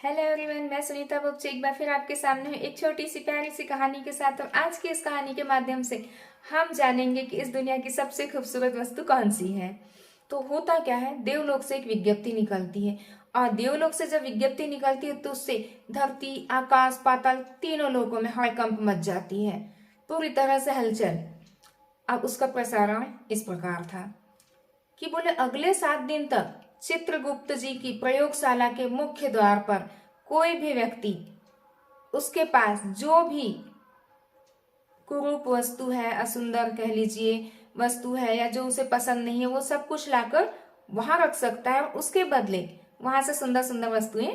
Hello everyone, मैं सुनीता बुक्च एक बार फिर आपके सामने हूँ एक छोटी सी प्यारी सी कहानी के साथ। और आज की इस कहानी के माध्यम से हम जानेंगे कि इस दुनिया की सबसे खूबसूरत वस्तु कौन सी है। तो होता क्या है, देवलोक से एक विज्ञप्ति निकलती है और देवलोक से जब विज्ञप्ति निकलती है तो उससे धरती, आकाश, पाताल तीनों लोकों में हड़कंप मच जाती है, पूरी तरह से हलचल। अब उसका प्रसारण इस प्रकार था कि बोले अगले 7 दिन तक चित्रगुप्त जी की प्रयोगशाला के मुख्य द्वार पर कोई भी व्यक्ति उसके पास जो भी कुरूप वस्तु है, असुंदर कह लीजिए वस्तु है, या जो उसे पसंद नहीं है, वो सब कुछ लाकर वहां रख सकता है और उसके बदले वहां से सुंदर सुंदर वस्तुएं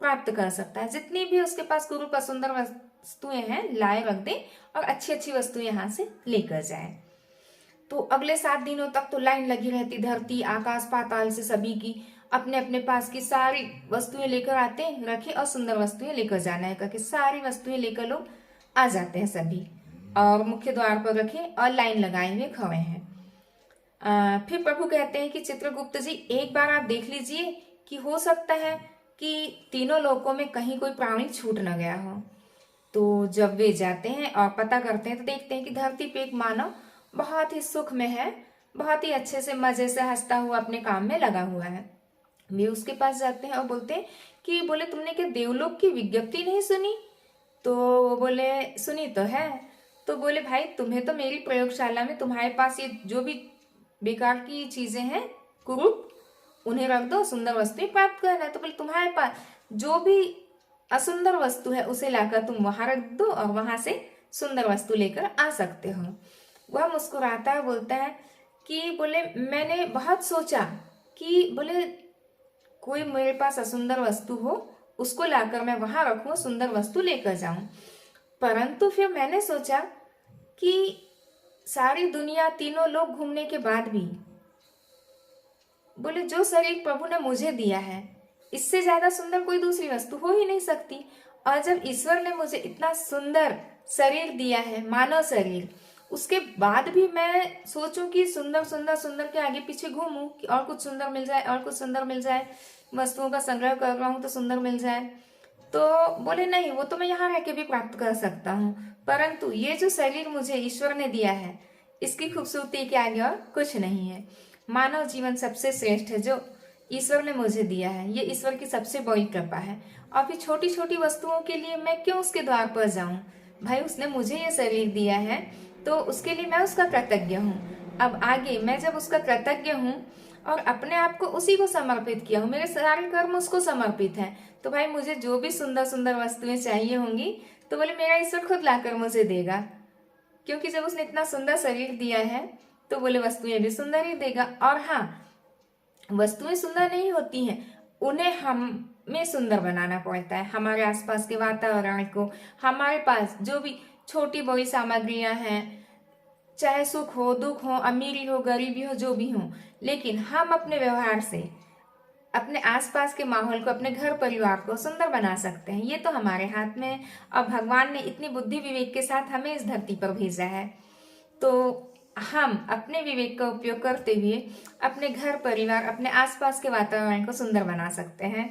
प्राप्त कर सकता है। जितनी भी उसके पास कुरूप असुंदर वस्तुएं हैं लाए रख दे और अच्छी अच्छी वस्तुएं यहाँ से लेकर जाए। तो अगले 7 दिनों तक तो लाइन लगी रहती, धरती, आकाश, पाताल से सभी की अपने अपने पास की सारी वस्तुएं लेकर आते हैं, रखे और सुंदर वस्तुएं लेकर जाना है करके सारी वस्तुएं लेकर लोग आ जाते हैं सभी, और मुख्य द्वार पर रखे और लाइन लगाए हुए खड़े हैं। फिर प्रभु कहते हैं कि चित्रगुप्त जी, एक बार आप देख लीजिए कि हो सकता है कि तीनों लोकों में कहीं कोई प्राणी छूट न गया हो। तो जब वे जाते हैं और पता करते हैं तो देखते हैं कि धरती पे एक मानव बहुत ही सुख में है, बहुत ही अच्छे से मजे से हंसता हुआ अपने काम में लगा हुआ है। वे उसके पास जाते हैं और बोलते हैं कि बोले तुमने क्या देवलोक की विज्ञप्ति नहीं सुनी? तो वो बोले सुनी तो है। तो बोले भाई, तुम्हें तो मेरी प्रयोगशाला में तुम्हारे पास ये जो भी बेकार की चीजें हैं कुरूप, उन्हें रख दो, सुंदर वस्तुएं प्राप्त करना है। तो बोले तुम्हारे पास जो भी असुंदर वस्तु है उसे लाकर तुम वहां रख दो और वहां से सुंदर वस्तु लेकर आ सकते हो। वह मुस्कुराता है, बोलता है कि बोले मैंने बहुत सोचा कि बोले कोई मेरे पास असुंदर वस्तु हो उसको लाकर मैं वहां रखूं, सुंदर वस्तु लेकर जाऊं। परंतु फिर मैंने सोचा कि सारी दुनिया तीनों लोग घूमने के बाद भी बोले जो शरीर प्रभु ने मुझे दिया है इससे ज्यादा सुंदर कोई दूसरी वस्तु हो ही नहीं सकती। और जब ईश्वर ने मुझे इतना सुंदर शरीर दिया है, मानव शरीर, उसके बाद भी मैं सोचूं कि सुंदर सुंदर सुंदर के आगे पीछे घूमूं कि और कुछ सुंदर मिल जाए, और कुछ सुंदर मिल जाए, वस्तुओं का संग्रह कर रहा हूं तो सुंदर मिल जाए। तो बोले नहीं, वो तो मैं यहाँ रह के भी प्राप्त कर सकता हूँ, परंतु ये जो शरीर मुझे ईश्वर ने दिया है इसकी खूबसूरती के आगे और कुछ नहीं है। मानव जीवन सबसे श्रेष्ठ है जो ईश्वर ने मुझे दिया है, ये ईश्वर की सबसे बड़ी कृपा है। और फिर छोटी छोटी वस्तुओं के लिए मैं क्यों उसके द्वार पर जाऊं? भाई, उसने मुझे ये शरीर दिया है तो उसके लिए मैं उसका कृतज्ञ हूँ। अब आगे मैं जब उसका कृतज्ञ हूँ और अपने आप को उसी को समर्पित किया हूँ, मेरे सारे कर्म उसको समर्पित हैं, तो भाई मुझे जो भी सुंदर सुंदर वस्तुएं चाहिए होंगी तो बोले मेरा ईश्वर खुद लाकर मुझे देगा, क्योंकि जब उसने इतना सुंदर शरीर दिया है तो बोले वस्तुएं भी सुंदर ही देगा। और हाँ, वस्तुएं सुंदर नहीं होती हैं, उन्हें हमें सुंदर बनाना पड़ता है। हमारे आसपास के वातावरण को, हमारे पास जो भी छोटी बड़ी सामग्रियां हैं, चाहे सुख हो, दुख हो, अमीरी हो, गरीबी हो, जो भी हो, लेकिन हम अपने व्यवहार से अपने आसपास के माहौल को, अपने घर परिवार को सुंदर बना सकते हैं। ये तो हमारे हाथ में है और भगवान ने इतनी बुद्धि विवेक के साथ हमें इस धरती पर भेजा है। तो हम अपने विवेक का उपयोग करते हुए अपने घर परिवार, अपने आसपास के वातावरण को सुंदर बना सकते हैं।